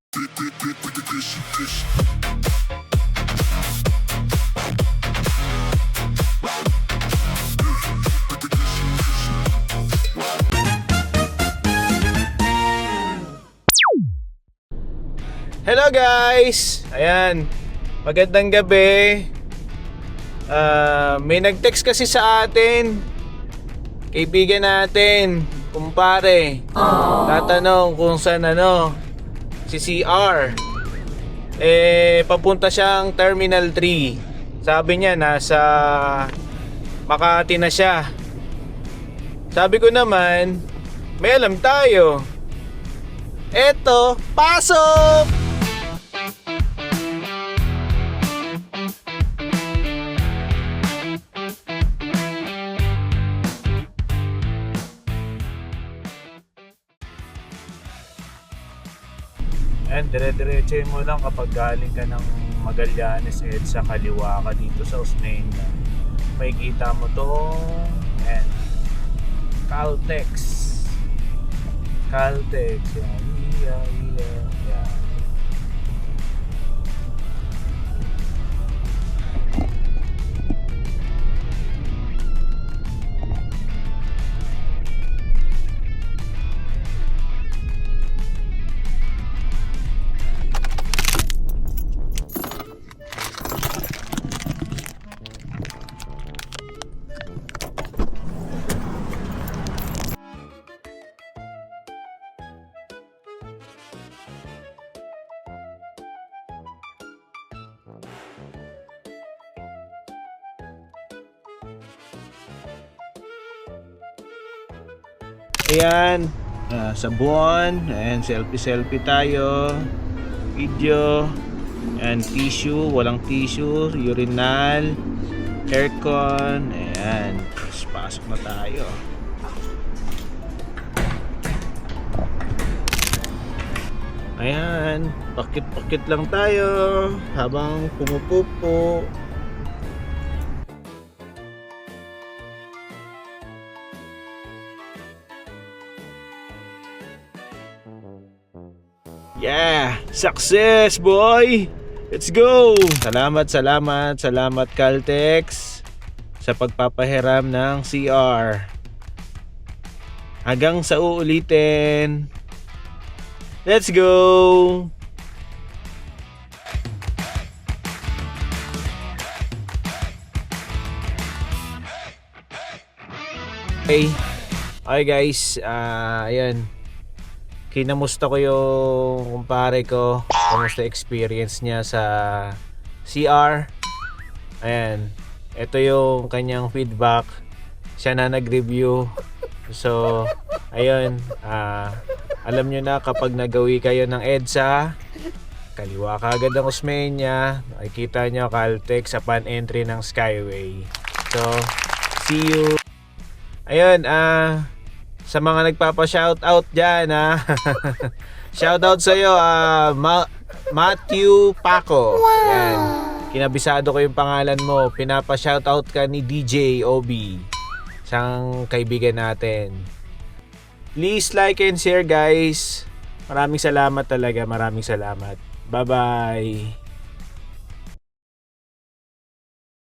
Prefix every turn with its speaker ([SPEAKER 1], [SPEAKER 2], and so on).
[SPEAKER 1] Hello guys! Ayan, magandang gabi. May nag-text kasi sa atin, kaibigan natin, kumpare. Tatanong kung saan si CR. Papunta siyang Terminal 3. Sabi niya nasa Makati na siya. Sabi ko naman, may alam tayo. Eto, pasok! And dire-diretso mo lang kapag galing ka ng Magallanes sa kaliwa ka dito sa Osmeña. May kita mo tong Caltex. Yan. Yan. Ayan, sa buwan, and selfie tayo, video, and tissue, walang tissue, urinal, aircon, ayan, tapos pasok na tayo. Ayan, pakit-pakit lang tayo habang pumupupo. Yeah! Success, boy! Let's go! Salamat Caltex sa pagpapahiram ng CR. Hanggang sa uulitin. Let's go! Okay guys, ayan. Kinamusta ko yung kumpare ko. Kamusta experience niya sa CR. Ayan. Ito yung kanyang feedback. Siya na nag-review. So, ayun. Alam nyo na kapag nagawi kayo ng EDSA, kaliwa ka agad ang Osmeña. Makikita nyo Caltex sa pan-entry ng Skyway. So, see you. Ayun, sa mga nagpapa-shoutout dyan, shoutout sa'yo, Matthew Paco. Wow. Yan. Kinabisado ko yung pangalan mo. Pinapa-shoutout ka ni DJ Obi. Isang kaibigan natin. Please like and share guys. Maraming salamat talaga. Maraming salamat. Bye-bye.